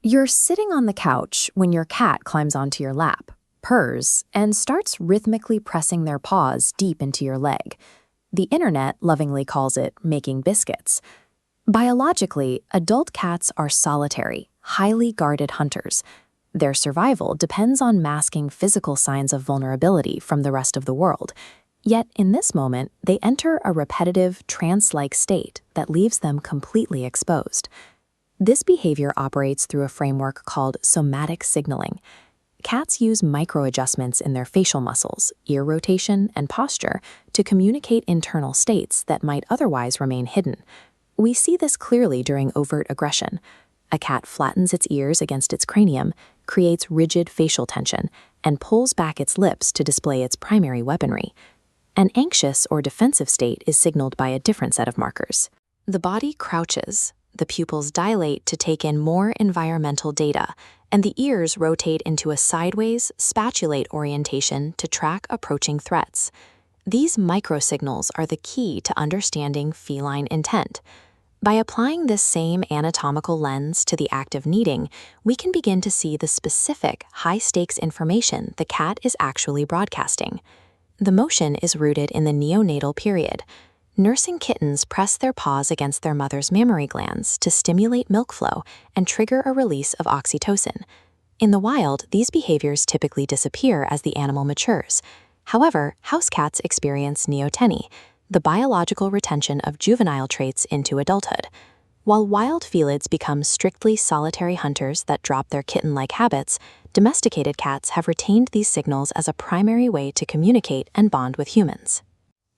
You're sitting on the couch when your cat climbs onto your lap, purrs, and starts rhythmically pressing their paws deep into your leg. The internet lovingly calls it making biscuits. Biologically, adult cats are solitary, highly guarded hunters. Their survival depends on masking physical signs of vulnerability from the rest of the world. Yet, in this moment, they enter a repetitive, trance-like state that leaves them completely exposed. This behavior operates through a framework called somatic signaling. Cats use micro-adjustments in their facial muscles, ear rotation, and posture to communicate internal states that might otherwise remain hidden. We see this clearly during overt aggression. A cat flattens its ears against its cranium, creates rigid facial tension, and pulls back its lips to display its primary weaponry. An anxious or defensive state is signaled by a different set of markers. The body crouches, the pupils dilate to take in more environmental data, and the ears rotate into a sideways, spatulate orientation to track approaching threats. These microsignals are the key to understanding feline intent. By applying this same anatomical lens to the act of kneading, we can begin to see the specific, high-stakes information the cat is actually broadcasting. The motion is rooted in the neonatal period. Nursing kittens press their paws against their mother's mammary glands to stimulate milk flow and trigger a release of oxytocin. In the wild, these behaviors typically disappear as the animal matures. However, house cats experience neoteny, the biological retention of juvenile traits into adulthood. While wild felids become strictly solitary hunters that drop their kitten-like habits, domesticated cats have retained these signals as a primary way to communicate and bond with humans.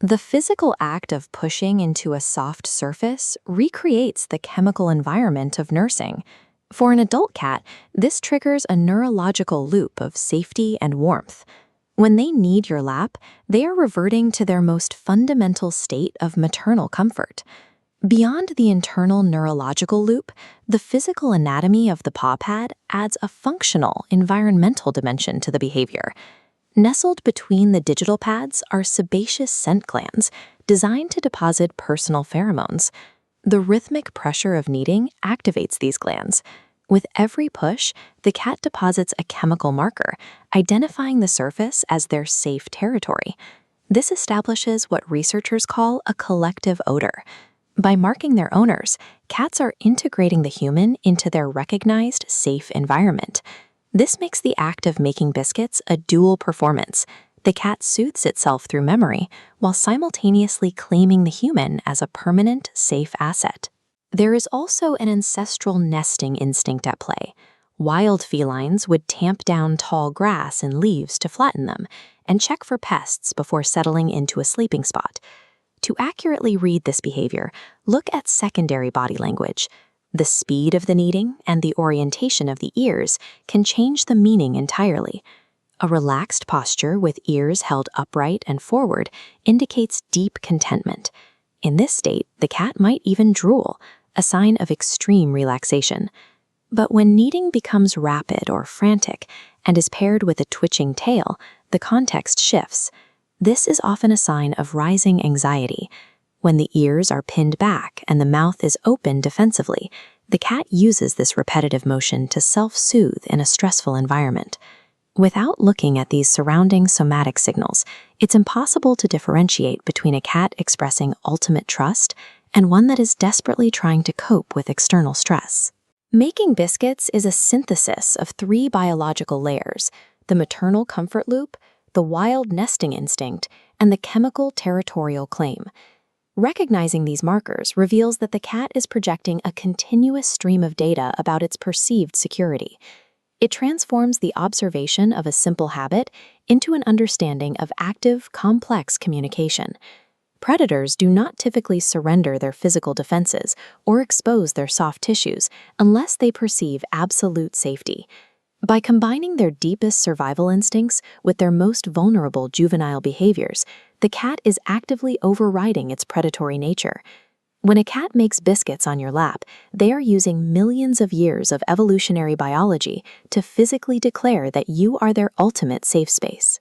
The physical act of pushing into a soft surface recreates the chemical environment of nursing. For an adult cat, this triggers a neurological loop of safety and warmth. When they knead your lap, they are reverting to their most fundamental state of maternal comfort. Beyond the internal neurological loop, the physical anatomy of the paw pad adds a functional, environmental dimension to the behavior. Nestled between the digital pads are sebaceous scent glands designed to deposit personal pheromones. The rhythmic pressure of kneading activates these glands. With every push, the cat deposits a chemical marker, identifying the surface as their safe territory. This establishes what researchers call a collective odor. By marking their owners, cats are integrating the human into their recognized safe environment. This makes the act of making biscuits a dual performance. The cat soothes itself through memory, while simultaneously claiming the human as a permanent, safe asset. There is also an ancestral nesting instinct at play. Wild felines would tamp down tall grass and leaves to flatten them, and check for pests before settling into a sleeping spot. To accurately read this behavior, look at secondary body language. The speed of the kneading and the orientation of the ears can change the meaning entirely. A relaxed posture with ears held upright and forward indicates deep contentment. In this state, the cat might even drool, a sign of extreme relaxation. But when kneading becomes rapid or frantic and is paired with a twitching tail, the context shifts. This is often a sign of rising anxiety. When the ears are pinned back and the mouth is open defensively, the cat uses this repetitive motion to self-soothe in a stressful environment. Without looking at these surrounding somatic signals, it's impossible to differentiate between a cat expressing ultimate trust and one that is desperately trying to cope with external stress. Making biscuits is a synthesis of three biological layers: the maternal comfort loop, the wild nesting instinct, and the chemical territorial claim. Recognizing these markers reveals that the cat is projecting a continuous stream of data about its perceived security. It transforms the observation of a simple habit into an understanding of active, complex communication. Predators do not typically surrender their physical defenses or expose their soft tissues unless they perceive absolute safety. By combining their deepest survival instincts with their most vulnerable juvenile behaviors, the cat is actively overriding its predatory nature. When a cat makes biscuits on your lap, they are using millions of years of evolutionary biology to physically declare that you are their ultimate safe space.